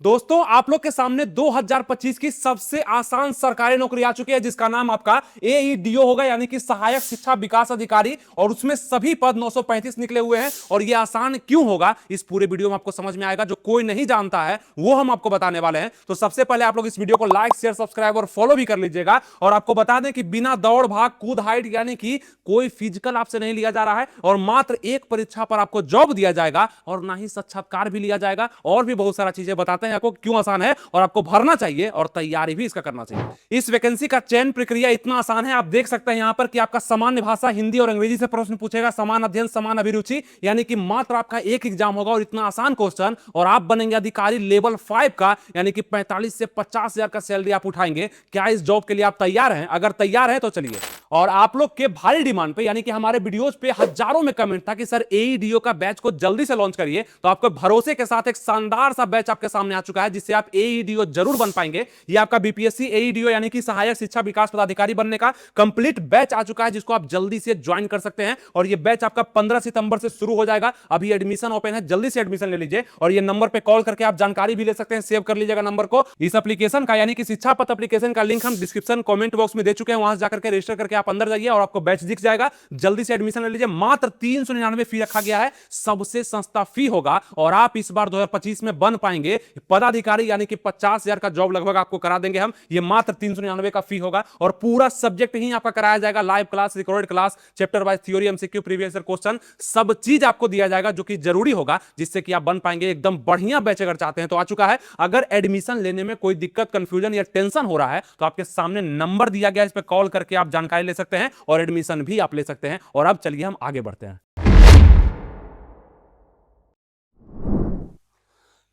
दोस्तों आप लोग के सामने 2025 की सबसे आसान सरकारी नौकरी आ चुकी है जिसका नाम आपका एईडीओ होगा यानी कि सहायक शिक्षा विकास अधिकारी। और उसमें सभी पद 935 निकले हुए हैं। और यह आसान क्यों होगा इस पूरे वीडियो में आपको समझ में आएगा। जो कोई नहीं जानता है वो हम आपको बताने वाले हैं। तो सबसे पहले आप लोग इस वीडियो को लाइक शेयर सब्सक्राइब और फॉलो भी कर लीजिएगा। और आपको बता दें कि बिना दौड़ भाग कूद हाइट यानी कि कोई फिजिकल आपसे नहीं लिया जा रहा है और मात्र एक परीक्षा पर आपको जॉब दिया जाएगा और ना ही साक्षात्कार भी लिया जाएगा। और भी बहुत सारा चीजें बताते हैं आपको क्यों आसान है और आपको भरना चाहिए और तैयारी भी इसका करना चाहिए। इस वैकेंसी का चयन प्रक्रिया इतना आसान है। आप देख सकते हैं यहां पर कि आपका सामान्य भाषा हिंदी और अंग्रेजी से प्रश्न पूछेगा। समान अध्ययन समान अभिरुचि यानी कि मात्र आपका एक एग्जाम होगा और इतना आसान क्वेश्चन और आप बनेंगे अधिकारी लेवल 5 का यानी कि 45 से 50 हजार का सैलरी आप उठाएंगे। क्या इस जॉब के लिए आप तैयार हैं? अगर तैयार हैं तो चलिए। और आप लोग के भारी डिमांड पे यानी कि हमारे वीडियोस पे हजारों में कमेंट था कि सर एईडीओ का बैच को जल्दी से लॉन्च करिए। तो आपको भरोसे के साथ एक शानदार सा बैच आपके सामने आ चुका है जिससे आप एईडीओ जरूर बन पाएंगे। ये आपका बीपीएससी एईडीओ यानी कि सहायक शिक्षा विकास पदाधिकारी बनने का कंप्लीट बैच आ चुका है जिसको आप जल्दी से ज्वाइन कर सकते हैं। और ये बैच आपका 15 सितंबर से शुरू हो जाएगा। अभी एडमिशन ओपन है, जल्दी से एडमिशन ले लीजिए। और ये नंबर पे कॉल करके आप जानकारी भी ले सकते हैं। सेव कर लीजिएगा नंबर को। इस एप्लीकेशन का यानी कि शिक्षा पथ एप्लीकेशन का लिंक हम डिस्क्रिप्शन कमेंट बॉक्स में दे चुके हैं। वहां से जाकर के रजिस्टर करके आप अंदर जाइए और आपको बैच दिख जाएगा। जल्दी से एडमिशन ले लीजिए। मात्र 399 फी रखा गया है, सबसे सस्ता फी होगा। और आप इस बार 2025 में बन पाएंगे पदाधिकारी यानी कि 50 हजार का जॉब लगभग आपको करा देंगे हम। ये मात्र 399 का फी होगा और पूरा सब्जेक्ट ही आपका कराया जाएगा। Live class, recorded class, chapter wise theory, MCQ, previous year question, सब चीज आपको दिया जाएगा जो कि जरूरी होगा जिससे कि आप बन पाएंगे। एकदम बढ़िया बैच अगर चाहते हैं तो आ चुका है। अगर एडमिशन लेने में कोई दिक्कत, कंफ्यूजन या टेंशन हो रहा है तो आपके सामने नंबर दिया गया है, इस पर कॉल करके आप जानकारी ले सकते हैं और एडमिशन भी आप ले सकते हैं। और अब चलिए हम आगे बढ़ते हैं।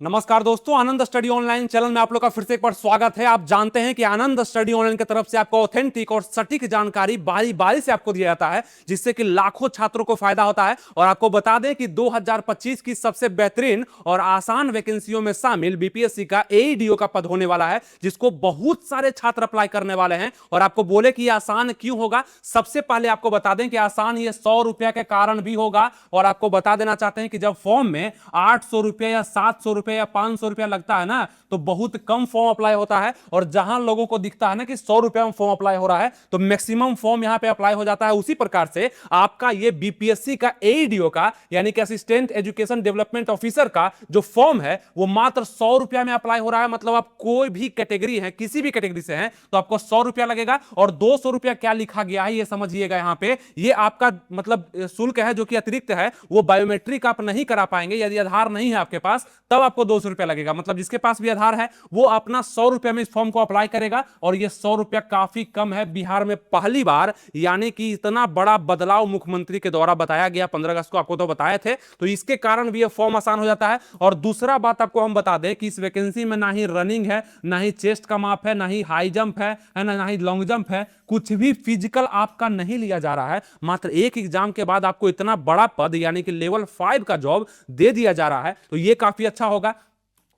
नमस्कार दोस्तों, आनंद स्टडी ऑनलाइन चैनल में आप लोग का फिर से एक बार स्वागत है। आप जानते हैं कि आनंद स्टडी ऑनलाइन की तरफ से आपको ऑथेंटिक और सटीक जानकारी बारी बारी से आपको दिया जाता है जिससे कि लाखों छात्रों को फायदा होता है। और आपको बता दें कि 2025 की सबसे बेहतरीन और आसान वैकेंसियों में शामिल बीपीएससी का एईडीओ का पद होने वाला है जिसको बहुत सारे छात्र अप्लाई करने वाले हैं। और आपको बोले कि आसान क्यों होगा, सबसे पहले आपको बता दें कि आसान ये 100 रुपए के कारण भी होगा। और आपको बता देना चाहते हैं कि जब फॉर्म में 800 रुपए या 700 रुपए या 500 रुपया लगता है ना तो बहुत कम फॉर्म अप्लाई होता है। और जहां लोगों को दिखता है ना कि 100 रुपया में फॉर्म अप्लाई हो रहा है तो मैक्सिमम फॉर्म यहां पे अप्लाई हो जाता है। उसी प्रकार से आपका ये बीपीएससी का एईडीओ का यानी कि असिस्टेंट एजुकेशन डेवलपमेंट ऑफिसर का जो फॉर्म है वो मात्र 100 रुपया में अप्लाई हो रहा है। मतलब आप कोई भी कैटेगरी है, किसी भी कैटेगरी से हैं तो आपको 100 रुपया लगेगा। और 200 रुपया क्या लिखा गया है ये समझिएगा। यहां पे ये आपका मतलब शुल्क है जो कि अतिरिक्त है। वो बायोमेट्रिक आप नहीं करा पाएंगे, यदि आधार नहीं है आपके पास तब आपको 200 रुपया लगेगा। मतलब जिसके पास भी आधार है वो अपना 100 रुपया में इस फॉर्म को अप्लाई करेगा। और ये 100 रुपया काफी कम है। बिहार में पहली बार यानी कि इतना बड़ा बदलाव मुख्यमंत्री के द्वारा बताया गया 15 अगस्त को, आपको तो बताए थे। तो इसके कारण भी ये फॉर्म आसान हो जाता है। और दूसरा बात आपको हम बता दें कि इस वैकेंसी में ना ही रनिंग है, ना ही चेस्ट का माप है, ना ही हाई जंप है ना ही लॉन्ग जंप है। कुछ भी फिजिकल आपका नहीं लिया जा रहा है। मात्र एक एग्जाम के बाद आपको इतना बड़ा पद यानी कि लेवल 5 का जॉब दे दिया जा रहा है। तो ये काफी अच्छा होगा।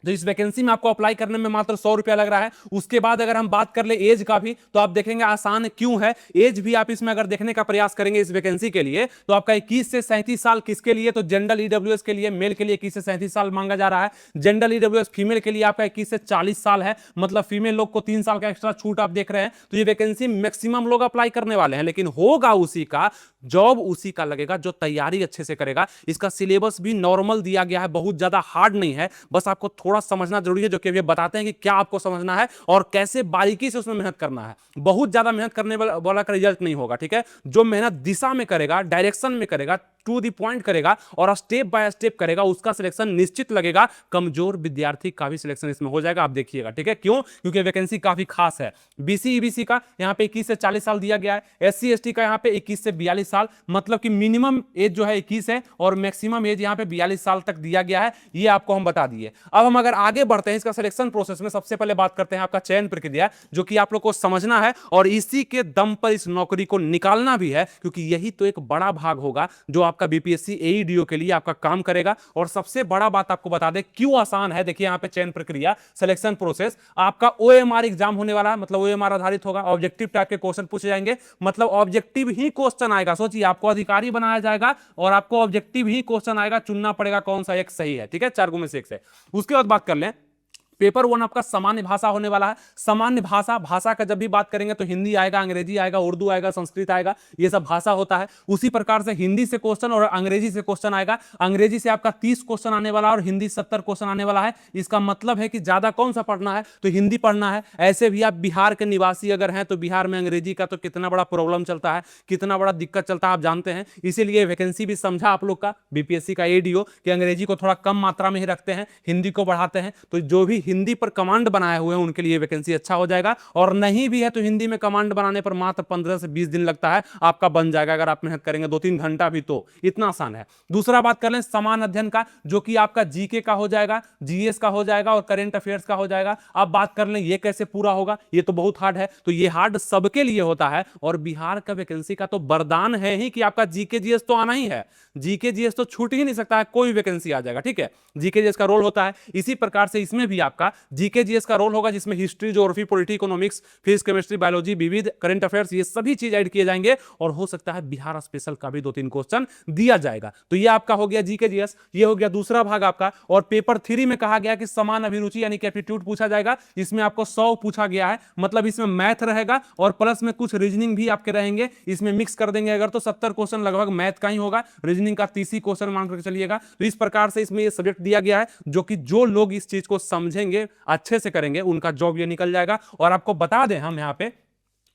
तो इस वैकेंसी में आपको अप्लाई करने में मात्र 100 रुपया लग रहा है। उसके बाद अगर हम बात कर ले एज का भी तो आप देखेंगे आसान क्यों है। एज भी आप इसमें अगर देखने का प्रयास करेंगे इस वैकेंसी के लिए तो आपका 21 से 37 साल किसके लिए, तो जनरल ईडब्ल्यूएस के लिए मेल के लिए 21 से 37 साल मांगा जा रहा है। जनरल ईडब्ल्यूएस फीमेल के लिए आपका 21 से 40 साल है। मतलब फीमेल लोग को 3 साल का एक्स्ट्रा छूट आप देख रहे हैं। तो ये वैकेंसी मैक्सिमम लोग अप्लाई करने वाले हैं लेकिन होगा उसी का, जॉब उसी का लगेगा जो तैयारी अच्छे से करेगा। इसका सिलेबस भी नॉर्मल दिया गया है, बहुत ज्यादा हार्ड नहीं है। बस आपको थोड़ा समझना जरूरी है जो कि बताते हैं कि क्या आपको समझना है और कैसे बारीकी से उसमें मेहनत करना है। बहुत ज्यादा मेहनत करने वाला का रिजल्ट नहीं होगा, ठीक है। जो मेहनत दिशा में करेगा, डायरेक्शन में करेगा, टू दी पॉइंट करेगा और स्टेप बाय स्टेप करेगा उसका सिलेक्शन निश्चित लगेगा। कमजोर विद्यार्थी का भी सिलेक्शन इसमें हो जाएगा, आप देखिएगा, ठीक है। क्यों? क्योंकि वैकेंसी काफी खास है। बीसी ईबीसी का यहां पे 21 से 40 साल दिया गया है। एससी एसटी का यहां पे 21 से 42 साल। मतलब कि मिनिमम एज जो है 21 है और मैक्सिमम एज यहां पे 42 साल तक दिया गया है। ये आपको हम बता दिए। अब हम अगर आगे बढ़ते हैं इसका सिलेक्शन प्रोसेस में, सबसे पहले बात करते हैं आपका चयन प्रक्रिया जो कि आप लोग को समझना है और इसी के दम पर इस नौकरी को निकालना भी है क्योंकि यही तो एक बड़ा भाग होगा जो आपका बीपीएससी एईडीओ के लिए आपका काम करेगा। और सबसे बड़ा बात आपको बता दें क्यों आसान है। देखिए यहां पे चयन प्रक्रिया, सिलेक्शन प्रोसेस, आपका ओएमआर एग्जाम होने वाला है। मतलब ओएमआर आधारित होगा, ऑब्जेक्टिव टाइप के क्वेश्चन पूछे जाएंगे। मतलब ऑब्जेक्टिव ही क्वेश्चन आएगा। सोचिए आपको अधिकारी बनाया जाएगा और आपको ऑब्जेक्टिव ही क्वेश्चन आएगा, चुनना पड़ेगा कौन सा एक सही है, ठीक है। 4 में से एक से। उसके बाद बात कर लें पेपर वन आपका सामान्य भाषा होने वाला है। सामान्य भाषा, भाषा का जब भी बात करेंगे तो हिंदी आएगा, अंग्रेजी आएगा, उर्दू आएगा, संस्कृत आएगा, ये सब भाषा होता है। उसी प्रकार से हिंदी से क्वेश्चन और अंग्रेजी से क्वेश्चन आएगा। अंग्रेजी से आपका 30 क्वेश्चन आने वाला है और हिंदी 70 क्वेश्चन आने वाला है। इसका मतलब है कि ज्यादा कौन सा पढ़ना है, तो हिंदी पढ़ना है। ऐसे भी आप बिहार के निवासी अगर हैं तो बिहार में अंग्रेजी का तो कितना बड़ा प्रॉब्लम चलता है, कितना बड़ा दिक्कत चलता है आप जानते हैं। इसीलिए वैकेंसी भी समझा आप लोग का बीपीएससी का एडीओ कि अंग्रेजी को थोड़ा कम मात्रा में ही रखते हैं, हिंदी को बढ़ाते हैं। तो जो भी हिंदी पर कमांड बनाए हुए हैं उनके लिए वैकेंसी अच्छा हो जाएगा, और नहीं भी है तो हिंदी में कमांड बनाने पर मात्र 15 से 20 दिन लगता है, आपका बन जाएगा अगर आप मेहनत करेंगे 2-3 घंटा भी, तो इतना आसान है। दूसरा बात कर लें समान अध्ययन का, जो कि आपका जीके का हो जाएगा, जीएस का हो जाएगा और करंट अफेयर्स का हो जाएगा। अब बात कर लें ये कैसे पूरा होगा, ये तो बहुत हार्ड है, तो ये हार्ड सबके लिए होता है। और बिहार का वैकेंसी का तो वरदान है ही कि आपका जीके जीएस तो आना ही है, जीके जीएस तो छूट ही नहीं सकता है, कोई वैकेंसी आ जाएगा, ठीक है। जीके जीएस का रोल होता है। इसी प्रकार से इसमें भी आपका जीके जीएस का रोल होगा, जिसमें history, geography, polity, economics, physics, chemistry, biology, विविध, करंट अफेयर्स, ये सभी चीज ऐड किए जाएंगे। और हो सकता है बिहार स्पेशल का भी 2-3 क्वेश्चन दिया जाएगा। तो ये आपका हो गया जीके जीएस, ये हो गया दूसरा भाग आपका। और पेपर 3 में कहा गया कि समान अभिरुचि यानी कि एप्टीट्यूड पूछा जाएगा। इसमें आपको 100 पूछा गया है, मतलब इसमें मैथ रहेगा और प्लस में कुछ रीजनिंग भी आपके रहेंगे। इसमें मिक्स कर देंगे अगर तो 70 क्वेश्चन लगभग मैथ का ही होगा, रीजनिंग का 30 क्वेश्चन मान करके चलिएगा। तो इस प्रकार से इसमें ये सब्जेक्ट दिया गया है, जो कि जो लोग इस चीज को समझेंगे, अच्छे से करेंगे, उनका जॉब ये निकल जाएगा। और आपको बता दें हम यहाँ पे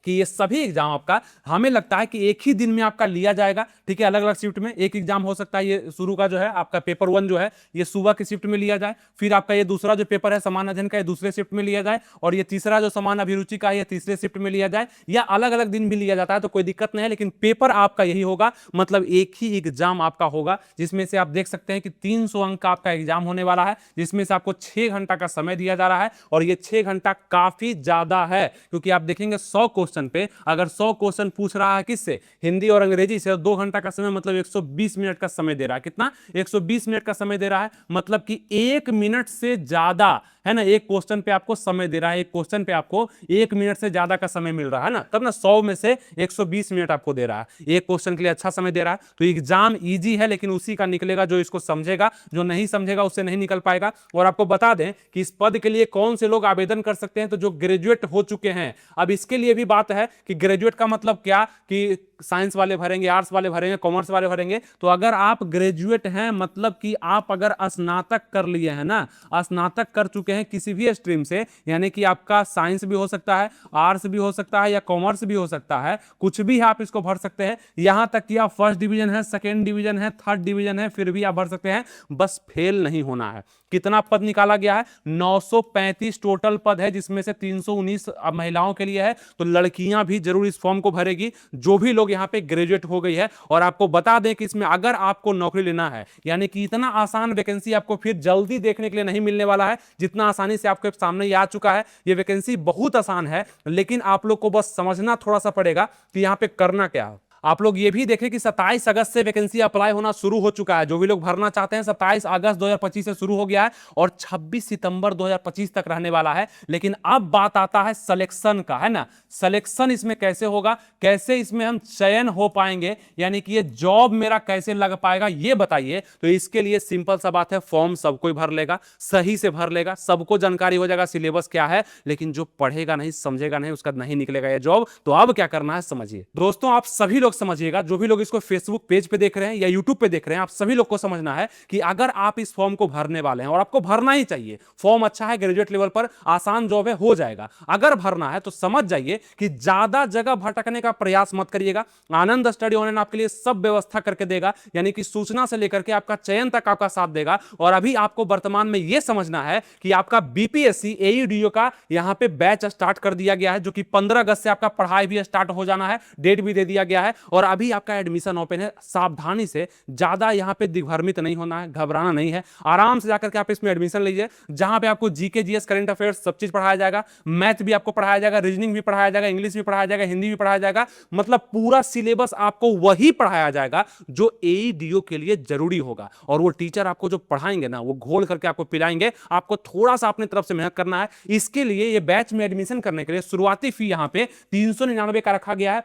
कि ये सभी एग्जाम आपका हमें लगता है कि एक ही दिन में आपका लिया जाएगा, ठीक है। अलग अलग शिफ्ट में एक एग्जाम हो सकता है। ये शुरू का जो है आपका पेपर 1 जो है ये सुबह की शिफ्ट में लिया जाए, फिर आपका ये दूसरा जो पेपर है समान अध्ययन का ये दूसरे शिफ्ट में लिया जाए, और ये तीसरा जो समान अभिरुचि का है ये तीसरे शिफ्ट में लिया जाए, या अलग अलग दिन भी लिया जाता है तो कोई दिक्कत नहीं है। लेकिन पेपर आपका यही होगा, मतलब एक ही एग्जाम आपका होगा, जिसमें से आप देख सकते हैं कि 300 अंक का आपका एग्जाम होने वाला है, जिसमें से आपको 6 घंटा का समय दिया जा रहा है। और ये 6 घंटा काफी ज्यादा है, क्योंकि आप देखेंगे 100 क्वेश्चन पे अगर 100 क्वेश्चन पूछ रहा है किससे, हिंदी और अंग्रेजी से, 2 घंटा का समय मतलब 120 मिनट का समय दे रहा है। कितना? 120 मिनट का समय दे रहा है, मतलब कि 1 मिनट से ज्यादा है ना, एक क्वेश्चन पे आपको समय दे रहा है। एक क्वेश्चन पे आपको 1 मिनट से ज्यादा का समय मिल रहा है ना, तब ना 100 में से 120 मिनट आपको दे रहा है। एक क्वेश्चन के लिए अच्छा समय दे रहा है। तो एग्जाम इजी है, लेकिन उसी का निकलेगा जो इसको समझेगा, जो नहीं समझेगा उससे नहीं निकल पाएगा। और आपको बता दें कि इस पद के लिए कौन से लोग आवेदन कर सकते हैं, तो जो ग्रेजुएट हो चुके हैं। अब इसके लिए भी बात है कि ग्रेजुएट का मतलब क्या, कि साइंस वाले भरेंगे, आर्ट्स वाले भरेंगे, कॉमर्स वाले भरेंगे। तो अगर आप ग्रेजुएट हैं, मतलब कि आप अगर स्नातक कर लिए हैं ना, स्नातक कर चुके हैं किसी भी स्ट्रीम से, यानी कि आपका साइंस भी हो सकता है, आर्ट्स भी हो सकता है, या कॉमर्स भी हो सकता है, कुछ भी आप इसको भर सकते हैं। यहां तक कि आप फर्स्ट डिवीजन है, सेकेंड डिवीजन है, थर्ड डिवीजन है, फिर भी आप भर सकते हैं, बस फेल नहीं होना है। कितना पद निकाला गया है? 935 टोटल पद है, जिसमें से 319 महिलाओं के लिए है। तो लड़कियां भी जरूर इस फॉर्म को भरेगी, जो भी लोग यहां पे ग्रेजुएट हो गई है। और आपको बता दें कि इसमें अगर आपको नौकरी लेना है, यानी कि इतना आसान वैकेंसी आपको फिर जल्दी देखने के लिए नहीं मिलने वाला है, जितना आसानी से आपके सामने ये आ चुका है। ये वैकेंसी बहुत आसान है, लेकिन आप लोग को बस समझना थोड़ा सा पड़ेगा कि यहां पे करना क्या है। आप लोग ये भी देखें कि 27 अगस्त से वैकेंसी अप्लाई होना शुरू हो चुका है। जो भी लोग भरना चाहते हैं 27 अगस्त 2025 से शुरू हो गया है, और 26 सितंबर 2025 तक रहने वाला है। लेकिन अब बात आता है सिलेक्शन का, है ना। सिलेक्शन इसमें कैसे होगा, कैसे इसमें हम चयन हो पाएंगे, यानी कि ये जॉब मेरा कैसे लग पाएगा, ये बताइए। तो इसके लिए सिंपल सा बात है, फॉर्म सब कोई भर लेगा, सही से भर लेगा, सबको जानकारी हो जाएगा सिलेबस क्या है। लेकिन जो पढ़ेगा नहीं, समझेगा नहीं, उसका नहीं निकलेगा ये जॉब। तो अब क्या करना है समझिए दोस्तों, आप सभी लोग समझिएगा, जो भी लोग इसको फेसबुक पेज पे देख रहे हैं या यूट्यूब पे देख रहे हैं, आप सभी लोग को समझना है कि अगर आप इस फॉर्म को भरने वाले हैं, और आपको भरना ही चाहिए, फॉर्म अच्छा है, ग्रेजुएट लेवल पर आसान जॉब है, हो जाएगा। अगर भरना है तो समझ जाइए कि ज्यादा जगह भटकने का प्रयास मत करिएगा। आनंद स्टडी ऑनलाइन आपके लिए सब व्यवस्था करके देगा, यानी कि सूचना से लेकर के आपका चयन तक आपका साथ देगा। और अभी आपको वर्तमान में यह समझना है कि आपका बीपीएससी एईडीओ का यहां पे बैच स्टार्ट कर दिया गया है, जो कि 15 अगस्त से आपका पढ़ाई भी स्टार्ट हो जाना है, डेट भी दे दिया गया है। और अभी आपका एडमिशन ओपन है। सावधानी से, ज्यादा यहां पे दिग्भ्रमित नहीं होना है, घबराना नहीं है, आराम से जाकर के आप इसमें एडमिशन लीजिए, जहां पे आपको जीके जीएस करंट अफेयर्स सब चीज पढ़ाया जाएगा, मैथ भी आपको पढ़ाया जाएगा, रीजनिंग भी पढ़ाया जाएगा, इंग्लिश भी पढ़ाया जाएगा, हिंदी भी पढ़ाया जाएगा। मतलब पूरा सिलेबस आपको वही पढ़ाया जाएगा जो एईडीओ के लिए जरूरी होगा। और वो टीचर आपको जो पढ़ाएंगे ना, वो घोल करके आपको पिलाएंगे। आपको थोड़ा सा अपनी तरफ से मेहनत करना है। इसके लिए ये बैच में एडमिशन करने के लिए शुरुआती फी यहां पे 399 का रखा गया है।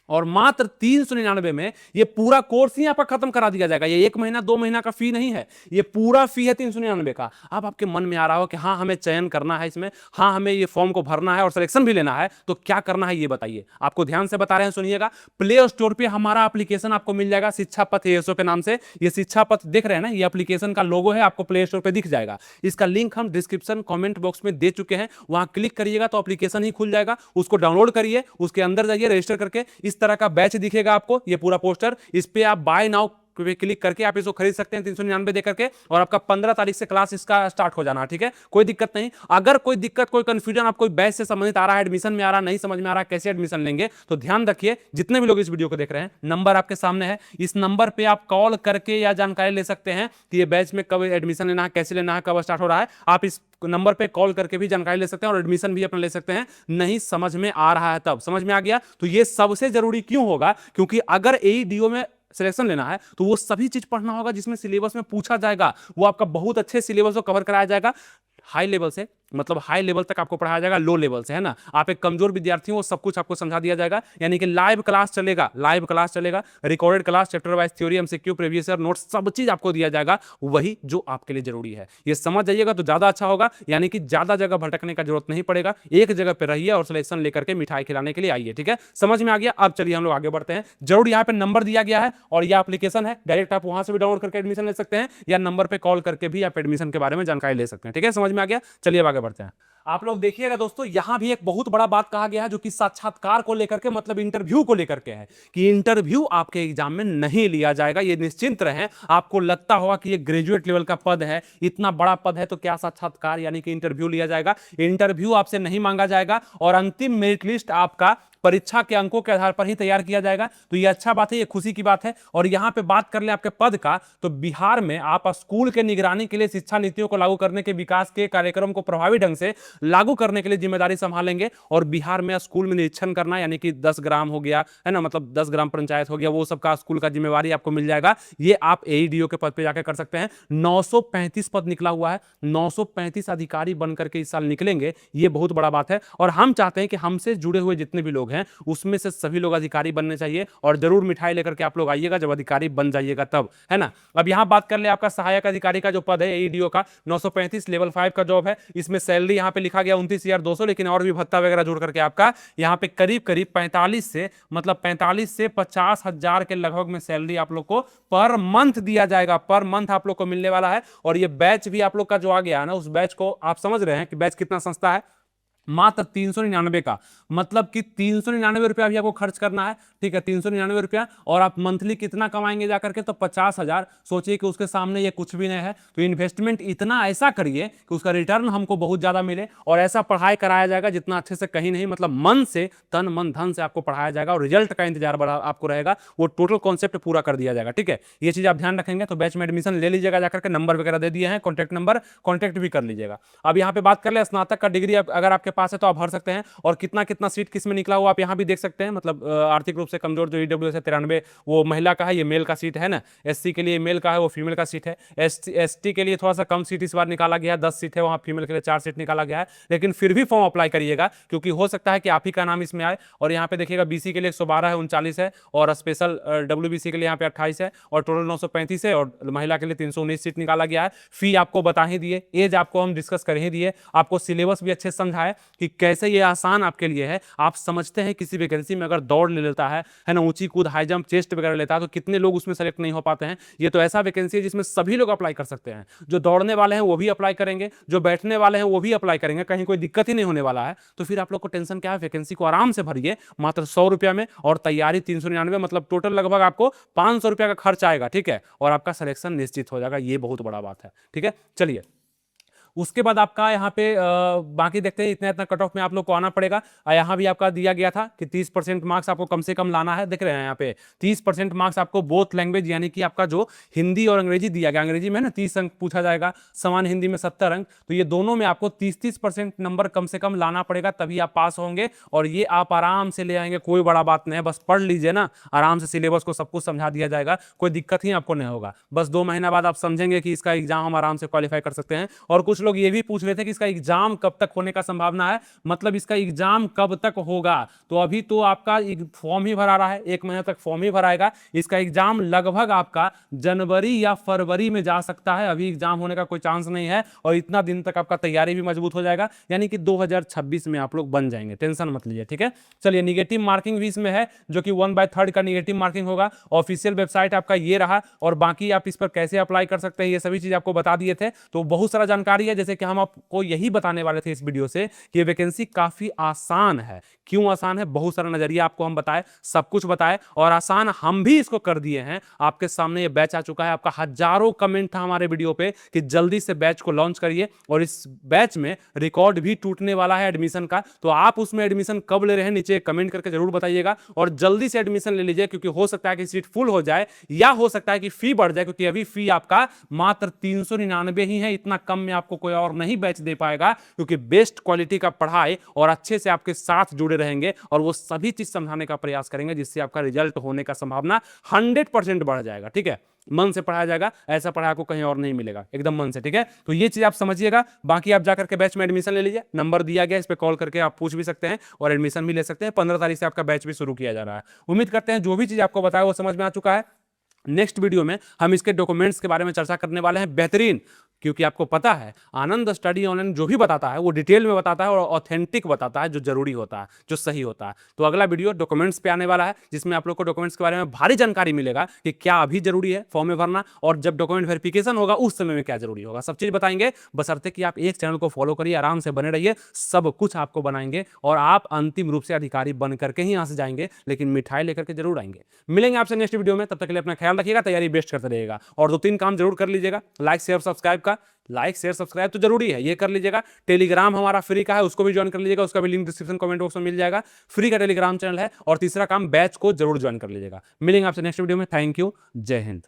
और मात्र 399 में ये पूरा कोर्स ही आपका खत्म करा दिया जाएगा। ये 1 महीना 2 महीना का फी नहीं है, ये पूरा फी है 399 का। अब आपके मन में आ रहा हो कि हाँ हमें चयन करना है इसमें, हाँ हमें ये फॉर्म को भरना है और सिलेक्शन भी लेना है, तो क्या करना है ये बताइए। आपको ध्यान से बता रहे हैं, सुनिएगा। प्ले स्टोर पे हमारा एप्लीकेशन आपको मिल जाएगा शिक्षा पथ एएसओ के नाम से। ये शिक्षा पथ देख रहे हैं ना, ये एप्लीकेशन का लोगो है, आपको प्ले स्टोर पे दिख जाएगा। इसका लिंक हम डिस्क्रिप्शन कमेंट बॉक्स में दे चुके हैं, वहां क्लिक करिएगा तो एप्लीकेशन ही खुल जाएगा। उसको डाउनलोड करिए, उसके अंदर जाइए, रजिस्टर करके इस तरह का बैच दिखेगा आपको, ये पूरा पोस्टर। इस पे आप बाय नाउ पे क्लिक करके आप इसको खरीद सकते हैं 399 दे करके, और आपका 15 तारीख से क्लास इसका स्टार्ट हो जाना है। ठीक है, कोई दिक्कत नहीं। अगर कोई दिक्कत, कोई कंफ्यूजन, आप कोई बैच से संबंधित आ रहा है, एडमिशन में आ रहा है, नहीं समझ में आ रहा है कैसे एडमिशन लेंगे, तो ध्यान रखिए, जितने भी लोग इस वीडियो को देख रहे हैं, नंबर आपके सामने है, इस नंबर पे आप कॉल करके या जानकारी ले सकते हैं कि ये बैच में कब एडमिशन लेना है, कैसे लेना है, कब स्टार्ट हो रहा है। आप इस नंबर पे कॉल करके भी जानकारी ले सकते हैं और एडमिशन भी अपना ले सकते हैं। नहीं समझ में आ रहा है तब, समझ में आ गया तो ये सबसे जरूरी क्यों होगा, क्योंकि अगर एईडीओ में सिलेक्शन लेना है तो वो सभी चीज पढ़ना होगा जिसमें सिलेबस में पूछा जाएगा। वो आपका बहुत अच्छे सिलेबस को कवर कराया जाएगा, हाई लेवल से, मतलब हाई लेवल तक आपको पढ़ाया जाएगा, लो लेवल से, है ना। आप एक कमजोर विद्यार्थी हो, सब कुछ आपको समझा दिया जाएगा। यानी कि लाइव क्लास चलेगा, लाइव क्लास चलेगा, recorded class, chapter wise theory, MCQ, previous year notes, सब चीज आपको दिया जाएगा, वही जो आपके लिए जरूरी है। ये समझ जाइएगा तो ज्यादा अच्छा होगा, यानी कि ज्यादा जगह भटकने का जरूरत नहीं पड़ेगा, एक जगह पे रहिए और सिलेक्शन लेकर के मिठाई खिलाने के लिए आइए। ठीक है, समझ में आ गया। अब चलिए हम लोग आगे बढ़ते हैं। जरूर यहाँ पे नंबर दिया गया है और यह एप्लीकेशन है, डायरेक्ट आप वहां से भी डाउनलोड करके एडमिशन ले सकते हैं, या नंबर पे कॉल करके भी आप एडमिशन के बारे में जानकारी ले सकते हैं। ठीक है, समझ में आ गया। चलिए अब आगे बढ़ते हैं। आप लोग देखिएगा दोस्तों, यहां भी एक बहुत बड़ा बात कहा गया है जो कि साक्षात्कार को लेकर के, मतलब इंटरव्यू को लेकर के है, कि इंटरव्यू आपके एग्जाम में नहीं लिया जाएगा। ये निश्चिंत रहें। आपको लगता होगा कि ये ग्रेजुएट लेवल का पद है, इतना बड़ा पद है, तो क्या साक्षात्कार यानी कि इंटरव्यू लिया जाएगा? इंटरव्यू आपसे नहीं मांगा जाएगा और अंतिम मेरिट लिस्ट आपका परीक्षा के अंकों के आधार पर ही तैयार किया जाएगा। तो ये अच्छा बात है, ये खुशी की बात है। और यहां पे बात कर ले आपके पद का, तो बिहार में आप स्कूल के निगरानी के लिए शिक्षा नीतियों को लागू करने के विकास के कार्यक्रम को प्रभावी ढंग से लागू करने के लिए जिम्मेदारी संभालेंगे। और बिहार में स्कूल में निरीक्षण करना, यानी कि 10 ग्राम हो गया, है ना, मतलब 10 ग्राम पंचायत हो गया, वो सबका स्कूल का जिम्मेवारी आपको मिल जाएगा। ये आप एईडीओ के पद पे जाकर कर सकते हैं। 935 पद निकला हुआ है, 935 अधिकारी बनकर के इस साल निकलेंगे, ये बहुत बड़ा बात है। और हम चाहते हैं कि हमसे जुड़े हुए जितने भी लोग हैं उसमें से सभी लोग अधिकारी बनने चाहिए, और जरूर मिठाई लेकर के आप लोग आइएगा जब अधिकारी बन जाइएगा तब, है ना। अब यहां बात कर ले आपका सहायक अधिकारी का जो पद है एईडीओ का, 935 लेवल 5 का जॉब है। इसमें सैलरी यहां पे लिखा गया 29,200, लेकिन और भी भत्ता वगैरह जोड़ करके आपका यहां पे करीब करीब 45 से 50 हजार के लगभग में सैलरी आप लोग को पर मंथ दिया जाएगा, पर मंथ आप लोग को मिलने वाला है। और ये बैच भी आप लोग का जो आ गया है ना, उस बैच को आप समझ रहे हैं कि बैच कितना सस्ता है, मात्र 399 का, मतलब कि 399 रुपया भी आपको खर्च करना है। ठीक है, 399 रुपया, और आप मंथली कितना कमाएंगे जाकर के, तो 50,000। सोचिए कि उसके सामने ये कुछ भी नहीं है। तो इन्वेस्टमेंट इतना ऐसा करिए कि उसका रिटर्न हमको बहुत ज्यादा मिले, और ऐसा पढ़ाई कराया जाएगा जितना अच्छे से कहीं नहीं, मतलब मन से, तन मन धन से आपको पढ़ाया जाएगा, और रिजल्ट का इंतजार बड़ा आपको रहेगा, वो टोटल कॉन्सेप्ट पूरा कर दिया जाएगा। ठीक है, ये चीज आप ध्यान रखेंगे। तो बैच में एडमिशन ले लीजिएगा जाकर के, नंबर वगैरह दे दिए हैं, कॉन्टैक्ट नंबर, कॉन्टैक्ट भी कर लीजिएगा। अब यहाँ पे बात कर ले स्नातक का डिग्री अगर आपके पास है तो आप भर सकते हैं, और कितना कितना सीट किस में निकला हुआ आप यहां भी देख सकते हैं। मतलब आर्थिक रूप से कमजोर जो ईडब्ल्यूएस है 93, वो महिला का है, ये मेल का सीट है ना। एससी के लिए मेल का है, वो फीमेल का सीट है। एसटी के लिए थोड़ा सा कम सीट इस बार निकाला गया है, 10 सीट है, वहां फीमेल के लिए 4 सीट निकाला गया है। लेकिन फिर भी फॉर्म अप्लाई करिएगा, क्योंकि हो सकता है कि आप ही का नाम इसमें आए। और यहाँ पे देखिएगा बीसी के लिए 112 है, 39 है, और स्पेशल डब्ल्यूबीसी के लिए यहाँ पे 28 है, और टोटल 935 है, और महिला के लिए 319 सीट निकाला गया है। फी आपको बता ही दिए, एज आपको हम डिस्कस कर ही दिए, आपको सिलेबस भी अच्छे से समझाए कि कैसे ये आसान आपके लिए है। आप समझते हैं किसी वैकेंसी में अगर दौड़ ले लेता है ना, ऊंची कूद, हाई जंप, चेस्ट वगैरह लेता है, तो कितने लोग उसमें सेलेक्ट नहीं हो पाते हैं। ये तो ऐसा वैकेंसी है जिसमें सभी लोग अप्लाई कर सकते हैं। जो दौड़ने वाले हैं वो भी अप्लाई करेंगे, जो बैठने वाले हैं वो भी अप्लाई करेंगे, कहीं कोई दिक्कत ही नहीं होने वाला है। तो फिर आप लोग को टेंशन क्या है, वैकेंसी को आराम से भरिए, मात्र 100 रुपया में, और तैयारी 399, मतलब टोटल लगभग आपको 500 रुपया का खर्च आएगा। ठीक है, और आपका सिलेक्शन निश्चित हो जाएगा, ये बहुत बड़ा बात है। ठीक है, चलिए उसके बाद आपका यहाँ पे बाकी देखते हैं, इतना इतना कट ऑफ में आप लोग को आना पड़ेगा। यहाँ भी आपका दिया गया था कि 30% मार्क्स आपको कम से कम लाना है। देख रहे हैं यहाँ पे 30% मार्क्स आपको बोथ लैंग्वेज, यानी कि आपका जो हिंदी और अंग्रेजी दिया गया, अंग्रेजी में ना 30 अंक पूछा जाएगा, समान हिंदी में 70 अंक, तो ये दोनों में आपको 30% नंबर कम से कम लाना पड़ेगा, तभी आप पास होंगे। और ये आप आराम से ले आएंगे, कोई बड़ा बात नहीं है, बस पढ़ लीजिए ना आराम से, सिलेबस को सब कुछ समझा दिया जाएगा, कोई दिक्कत ही आपको नहीं होगा। बस 2 महीना बाद आप समझेंगे कि इसका एग्जाम हम आराम से क्वालिफाई कर सकते हैं, और कुछ कुछ लोग ये भी पूछ रहे थे कि इसका एग्जाम कब तक होने का संभावना है, मतलब इसका एग्जाम कब तक होगा। तो अभी तो आपका फॉर्म ही भरा रहा है, 1 महीने तक फॉर्म ही भराएगा। इसका एग्जाम लगभग आपका जनवरी या फरवरी में जा सकता है, अभी एग्जाम होने का कोई चांस नहीं है। और इतना दिन तक आपका तैयारी भी मजबूत हो जाएगा, यानी कि 2026 में आप लोग बन जाएंगे, टेंशन मत लीजिए, ठीक है। चलिए, निगेटिव मार्किंग भी इसमें है, जो कि 1/3 का निगेटिव मार्किंग होगा। ऑफिशियल वेबसाइट आपका ये रहा, और बाकी आप इस पर कैसे अप्लाई कर सकते हैं ये सभी चीज आपको बता दिए थे। तो बहुत सारा जानकारी है, जैसे कि हम आपको यही बताने वाले थे इस वीडियो से कि वैकेंसी काफी आसान है। क्यों आसान है? बहुत सारा नजरिया आपको हम बताए, सब कुछ बताए, और आसान हम भी इसको कर दिए हैं। आपके सामने ये बैच आ चुका है, आपका हजारों कमेंट था हमारे वीडियो पे कि जल्दी से बैच को लॉन्च करिए, और इस बैच में रिकॉर्ड भी टूटने वाला है एडमिशन का। तो आप उसमें एडमिशन कब ले रहे हैं नीचे कमेंट करके जरूर बताइएगा, और जल्दी से एडमिशन ले लीजिए, क्योंकि हो सकता है कि सीट फुल हो जाए, या हो सकता है कि फी बढ़ जाए, क्योंकि अभी फी आपका मात्र 399 ही है। इतना कम में आपको कोई और नहीं बैच दे पाएगा, क्योंकि बेस्ट क्वालिटी का पढ़ाई और अच्छे से आपके साथ जुड़े रहेंगे, और वो सभी चीज समझाने का प्रयास करेंगे जिससे आपका रिजल्ट होने का संभावना 100% बढ़ जाएगा, ठीक है। मन से पढ़ाया जाएगा, ऐसा पढ़ाया आपको कहीं और नहीं मिलेगा, एकदम मन से, ठीक है। तो ये चीज आप समझिएगा। बाकी आप जाकर के बैच में एडमिशन ले लीजिए, नंबर दिया गया, इस पे कॉल करके आप पूछ भी सकते हैं और एडमिशन भी ले सकते हैं। 15 तारीख से आपका बैच भी शुरू किया जा रहा है। उम्मीद करते हैं जो भी चीज आपको बताया वो समझ में आ चुका है। नेक्स्ट वीडियो में हम इसके डॉक्यूमेंट्स के बारे में चर्चा करने वाले हैं, बेहतरीन, क्योंकि आपको पता है आनंद स्टडी ऑनलाइन जो भी बताता है वो डिटेल में बताता है और ऑथेंटिक बताता है, जो जरूरी होता है, जो सही होता है। तो अगला वीडियो डॉक्यूमेंट्स पे आने वाला है, जिसमें आप लोग को डॉक्यूमेंट्स के बारे में भारी जानकारी मिलेगा कि क्या अभी जरूरी है फॉर्म में भरना, और जब डॉक्यूमेंट वेरिफिकेशन होगा उस समय में क्या जरूरी होगा, सब चीज बताएंगे। बशर्ते कि आप एक चैनल को फॉलो करिए, आराम से बने रहिए, सब कुछ आपको बनाएंगे, और आप अंतिम रूप से अधिकारी बन करके ही यहां से जाएंगे, लेकिन मिठाई लेकर के जरूर आएंगे। मिलेंगे आपसे नेक्स्ट वीडियो में, तब तक के लिए अपना ख्याल रखिएगा, तैयारी बेस्ट करते रहिएगा, और 2-3 काम जरूर कर लीजिएगा। लाइक शेयर सब्सक्राइब का, लाइक शेयर सब्सक्राइब तो जरूरी है, ये कर लीजिएगा। टेलीग्राम हमारा फ्री का है, उसको भी ज्वाइन कर लीजिएगा, उसका भी लिंक डिस्क्रिप्शन कमेंट बॉक्स में मिल जाएगा। फ्री का टेलीग्राम चैनल है। और तीसरा काम, बैच को जरूर ज्वाइन कर लीजिएगा। मिलेंगे आपसे नेक्स्ट वीडियो में। थैंक यू, जय हिंद।